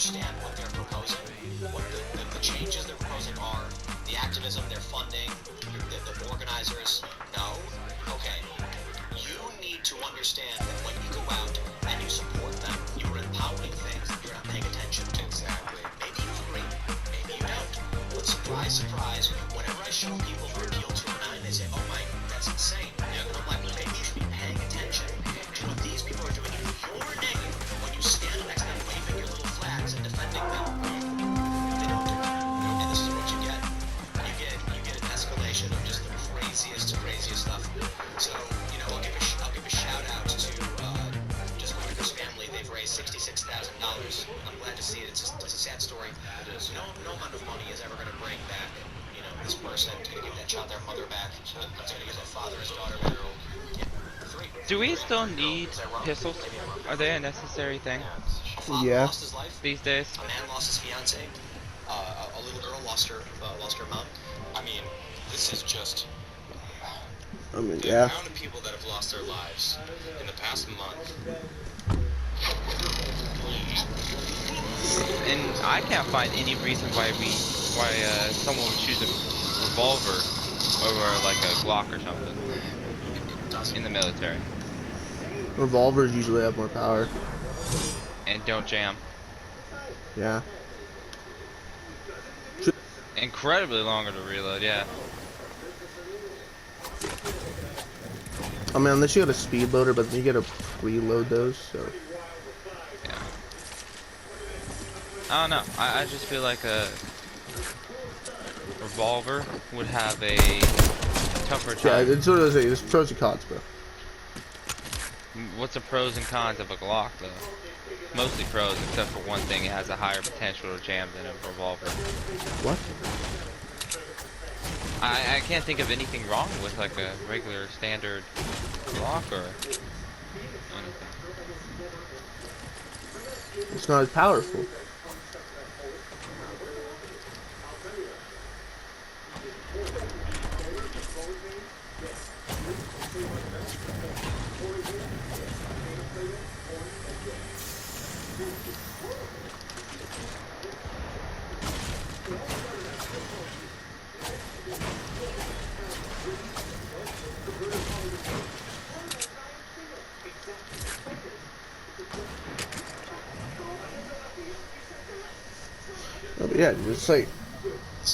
understand what they're proposing, what the changes they're proposing are, the activism they're funding, the organizers? No? Okay. You need to understand that when you go out and you support them, you are empowering things that you're not paying attention to. Exactly. Maybe you agree, maybe you don't. But surprise, surprise, whenever I show people who appeal 209, they say, oh my, that's insane. Yeah. And I'm like, well, maybe you should be paying attention to what these people are doing in your name when you stand next to them waving your little flags and defending them. They don't do it. And this is what you get. You get an escalation of just the craziest stuff. So, you know, I'll give a shout out to just Marcus family. They've raised $66,000. I'm glad to see it. It's a sad story. It is. No amount of money is ever going to bring back, you know, this person to give that child their mother back. So it's going to give their father his daughter back. Yeah. Do we still need pistols? Are they a necessary thing? A father lost his life these days? A man lost his fiance. A little girl lost her mom. I mean, this is just. I mean, the amount of people that have lost their lives in the past month. And I can't find any reason why someone would choose a revolver over like a Glock or something in the military. Revolvers usually have more power. And don't jam. Yeah. Incredibly longer to reload, yeah. I mean, unless you got a speed loader, but then you gotta reload those, so. Yeah. I don't know. I just feel like a revolver would have a tougher time. Yeah, it's sort of there's pros and cons, bro. What's the pros and cons of a Glock, though? Mostly pros, except for one thing: it has a higher potential to jam than a revolver. What? I can't think of anything wrong with like a regular standard Glock or anything. It's not as powerful. Yeah, it's like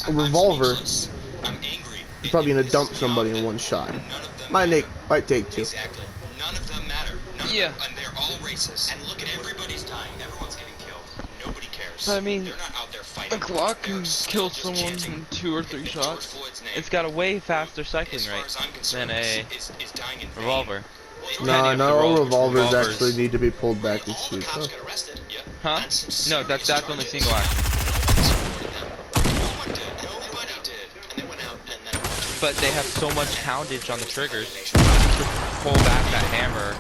a revolver. I'm angry. You're probably gonna dump somebody in one shot. Might take two. Exactly. None of them matter. Yeah. And they're all racist. And look at everybody's dying. Everyone's getting killed. Nobody cares. I mean, they're not out there fighting. a Glock can kill someone in 2 or 3 shots. It's got a way faster cycling rate than a revolver. No, not all revolvers actually need to be pulled back and shoot. Huh? No, that's only single action. But they have so much poundage on the triggers to pull back that hammer.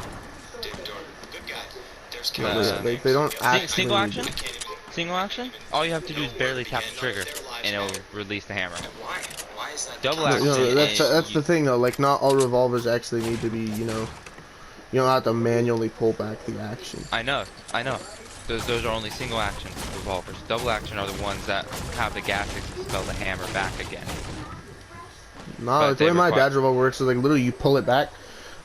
They don't actually. Single action? Single action? All you have to do is barely tap the trigger, and it'll release the hammer. Double action. No, that's the thing though. Like, not all revolvers actually need to be. You don't have to manually pull back the action. I know. Those are only single action revolvers. Double action are the ones that have the gas to expel the hammer back again. No, the way my dad's revolver works is like literally you pull it back,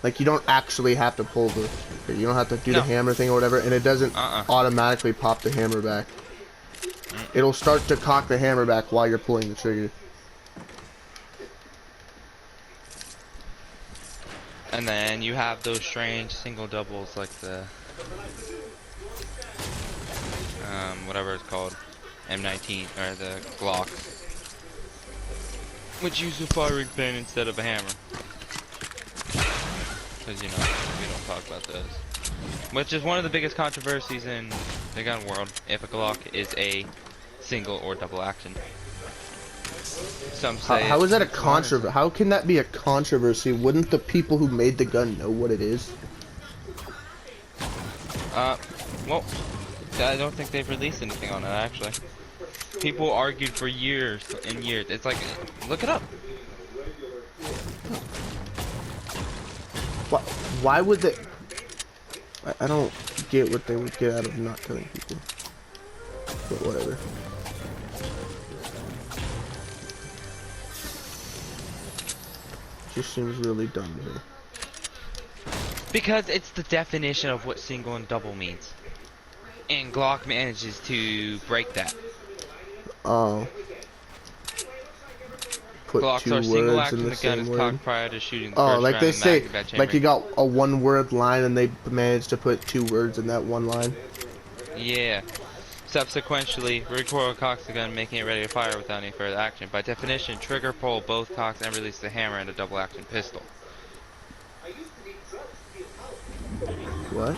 like you don't actually have to pull the, you don't have to do the hammer thing or whatever, and it doesn't automatically pop the hammer back. It'll start to cock the hammer back while you're pulling the trigger. And then you have those strange single doubles like the whatever it's called, M19 or the Glock, which use a firing pin instead of a hammer. Because we don't talk about those. Which is one of the biggest controversies in the gun world. If a Glock is a single or double action. Some say how is that a controversy? How can that be a controversy? Wouldn't the people who made the gun know what it is? Well, I don't think they've released anything on it actually. People argued for years and years. It's like, look it up. Why would they? I don't get what they would get out of not killing people. But whatever. Just seems really dumb to me. Because it's the definition of what single and double means. And Glock manages to break that. Oh. Put Glocks two are single words action in the the gun same is word. cocked prior to shooting the Oh, first like round they of say, mag in that chamber. like you got a one-word line and they managed to put two words in that one line. Yeah. Subsequently, recoil cocks the gun, making it ready to fire without any further action. By definition, trigger pull both cocks and release the hammer in a double action pistol. What?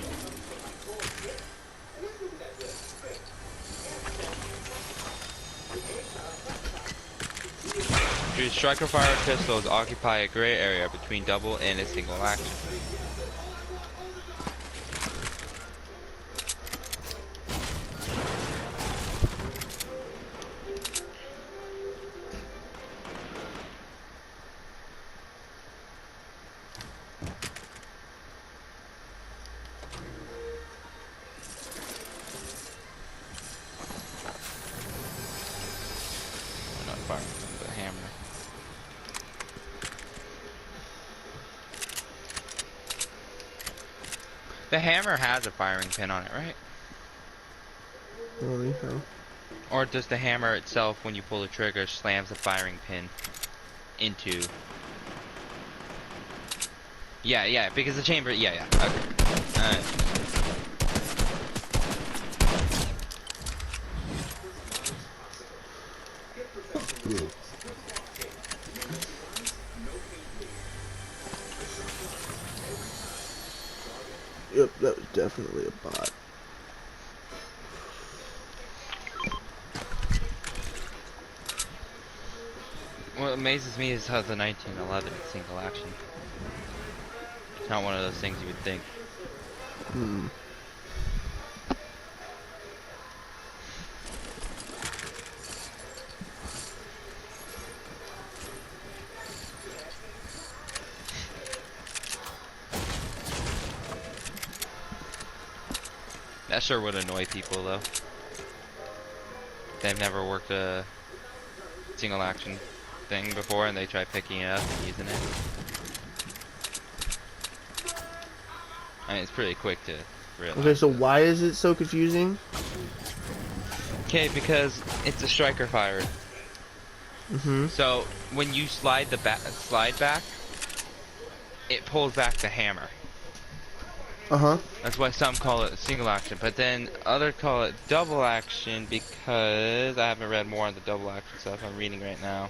These striker fired pistols occupy a gray area between double and a single action. I'm not firing with the hammer. The hammer has a firing pin on it, right? I don't think so. Or does the hammer itself, when you pull the trigger, slams the firing pin into... Yeah, because the chamber... Yeah, okay. Alright. Yep, that was definitely a bot. What amazes me is how the 1911 is single action. It's not one of those things you would think. Hmm. That sure would annoy people though. They've never worked a single action thing before and they try picking it up and using it. I mean, it's pretty quick to realize. Okay, so why is it so confusing? Okay, because it's a striker fire. Mm-hmm. So when you slide back, it pulls back the hammer. Uh-huh. That's why some call it single action, but then others call it double action because I haven't read more on the double action stuff. I'm reading right now.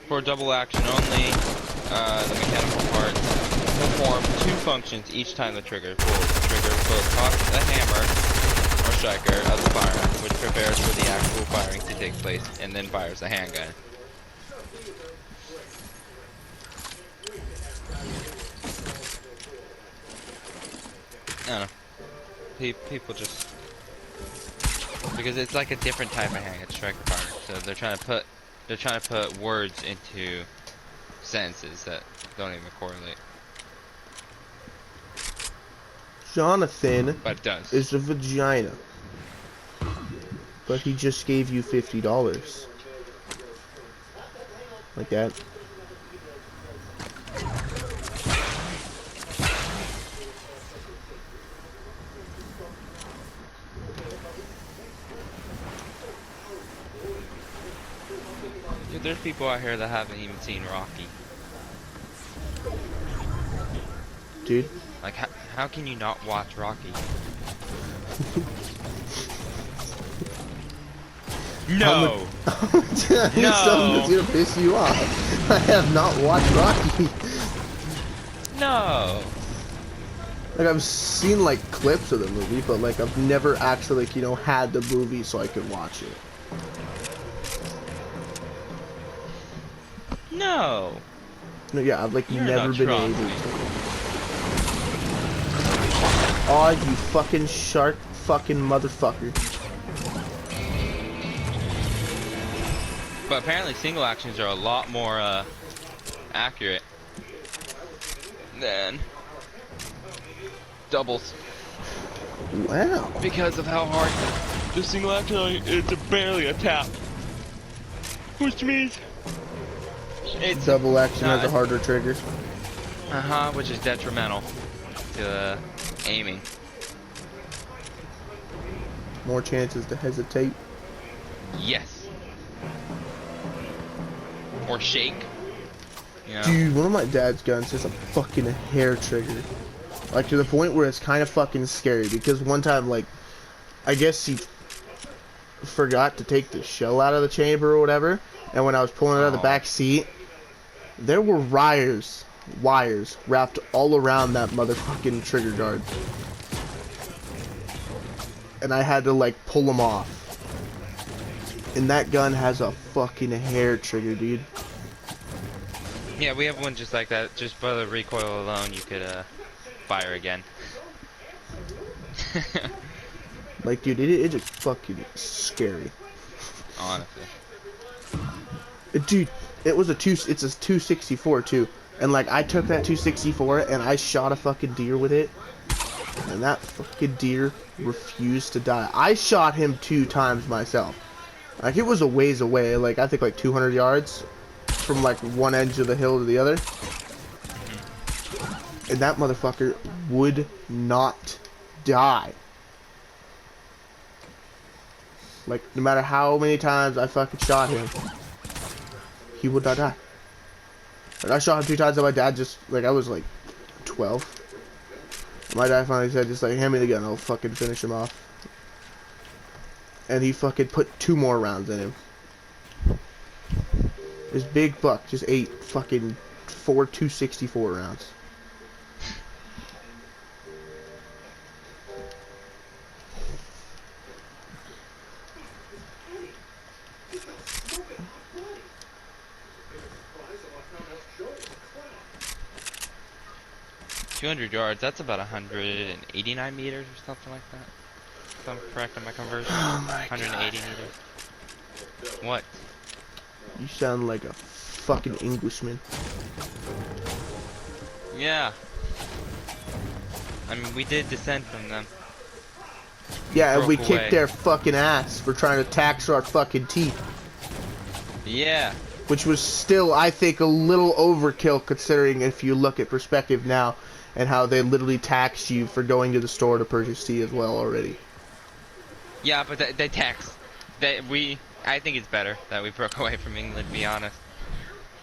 For double action only, the mechanical parts perform two functions each time the trigger pulls. The trigger both cocks the hammer or striker of the firearm, which prepares for the actual firing to take place, and then fires the handgun. I don't know. People just... Because it's like a different type of handgun, striker fire, so they're trying to put words into sentences that don't even correlate. Jonathan But it does. is a vagina. But he just gave you $50. Like that. Dude, there's people out here that haven't even seen Rocky. Dude. Like, how can you not watch Rocky? No! Something that's gonna piss you off. I have not watched Rocky. No! Like, I've seen, like, clips of the movie, but, like, I've never actually, like, you know, had the movie so I could watch it. No. No, yeah, I've, like, You're never not been able trusting. to. Aw, you fucking shark fucking motherfucker. But apparently single actions are a lot more accurate than doubles. Wow. Because of how hard the single action is barely a tap. Which means it's Double action has a harder trigger. which is detrimental to aiming. More chances to hesitate. Yes. Or shake. You know? Dude, one of my dad's guns has a fucking hair trigger. Like, to the point where it's kind of fucking scary. Because one time, like, I guess he forgot to take the shell out of the chamber or whatever. And when I was pulling it out of the back seat, there were wires wrapped all around that motherfucking trigger guard. And I had to, like, pull them off. And that gun has a fucking hair trigger, dude. Yeah, we have one just like that. Just by the recoil alone, you could fire again. Like, dude, it is fucking scary. Honestly. Dude, it's a 264 too. And like, I took that 264 and I shot a fucking deer with it. And that fucking deer refused to die. I shot him 2 times myself. Like, it was a ways away, like, I think like 200 yards from like one edge of the hill to the other. And that motherfucker would not die. Like, no matter how many times I fucking shot him, he would not die. Like, I shot him 2 times and my dad just, like, I was like 12. My dad finally said, just like, hand me the gun, I'll fucking finish him off. And he fucking put 2 more rounds in him. This big buck just ate fucking 4 264 rounds. $200, that's about 189 meters or something like that. If I'm correct on my conversion. Oh my 180 God. meters. What? You sound like a fucking Englishman. Yeah. I mean, we did descend from them. Yeah, and we Broke kicked away. their fucking ass for trying to tax our fucking teeth. Yeah. Which was still, I think, a little overkill considering if you look at perspective now and how they literally tax you for going to the store to purchase tea as well already. Yeah, but they tax. I think it's better that we broke away from England, to be honest.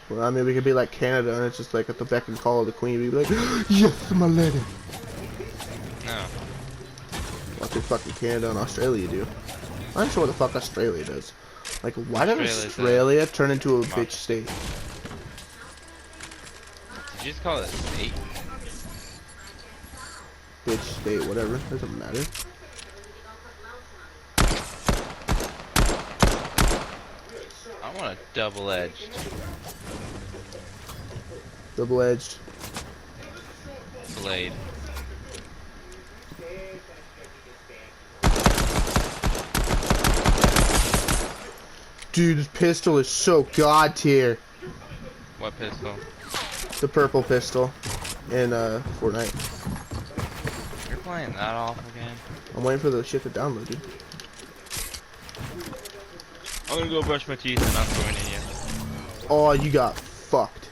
Well, I mean, we could be like Canada and it's just like at the beck and call of the Queen. We'd be like, yes, my lady. No. What did fucking Canada and Australia do? I'm not sure what the fuck Australia does. Like, why did Australia turn into a bitch state? Did you just call it a state? Bitch state, whatever. Doesn't matter. I want a double-edged. Double-edged. Blade. Dude, this pistol is so god tier. What pistol? The purple pistol in Fortnite. You're playing that off again? I'm waiting for the shit to download, dude. I'm gonna go brush my teeth and I'm joining you. Oh, you got fucked.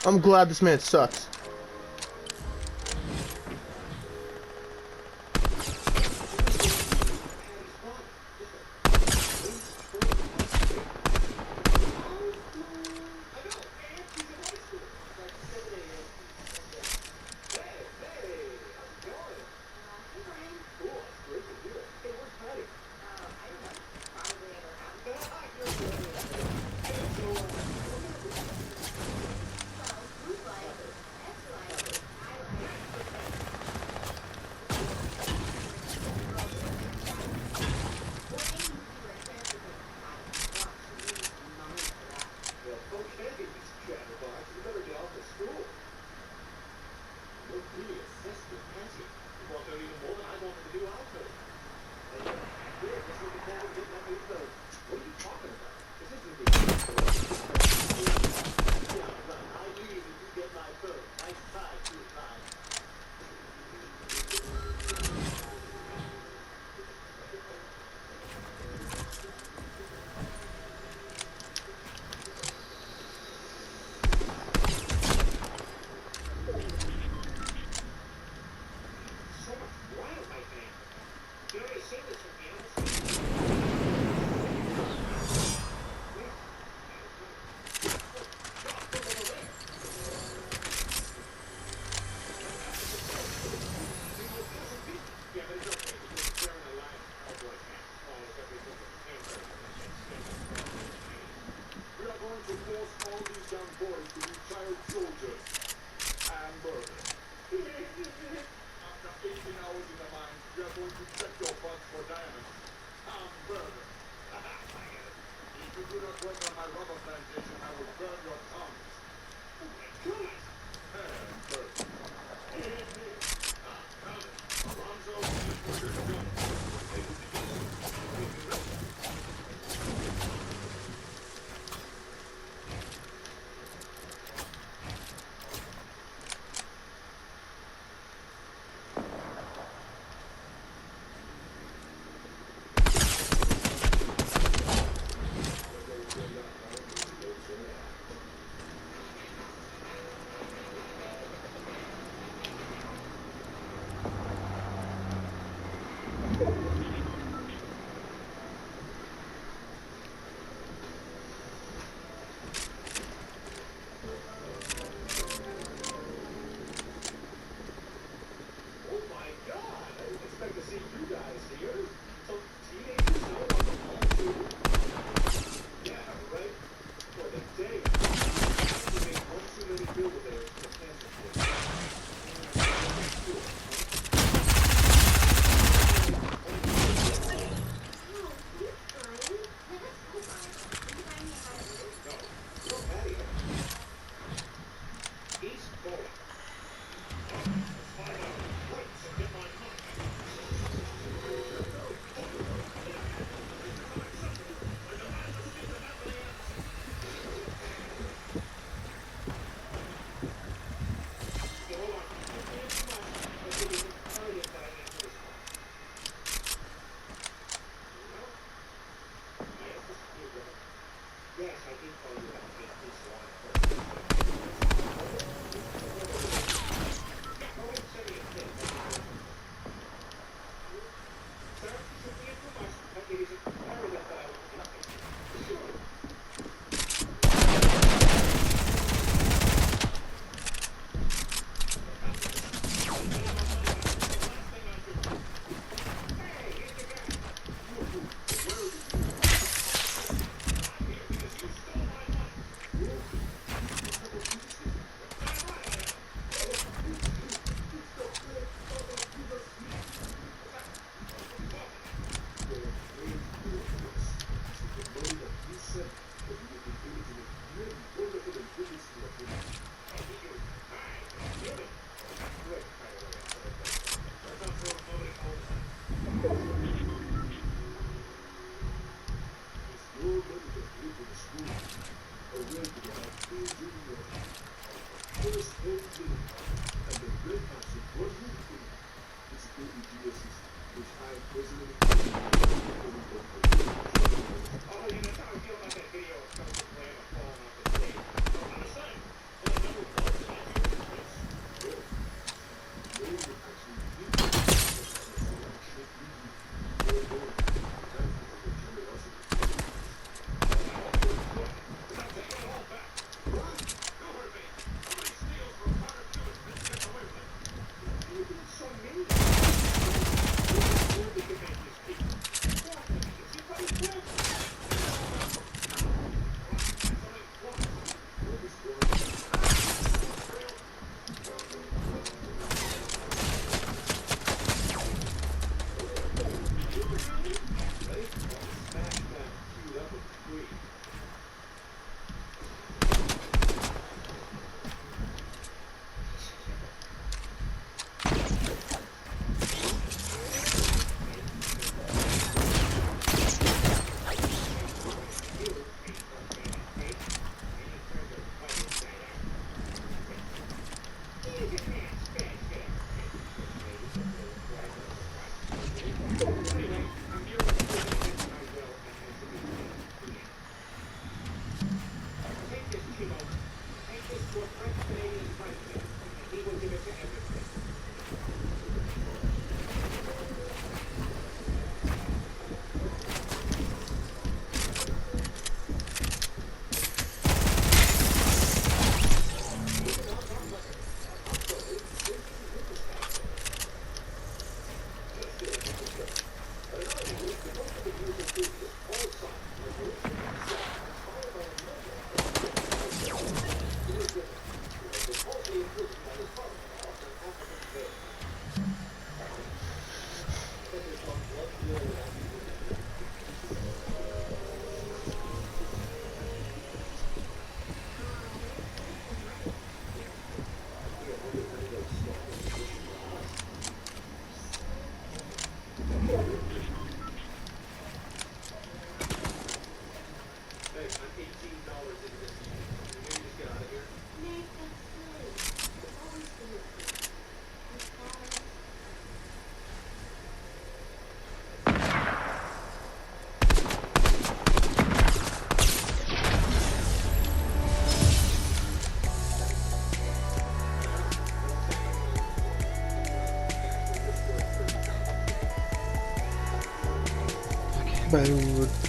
I'm glad this man sucks.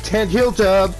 Can't heal tub.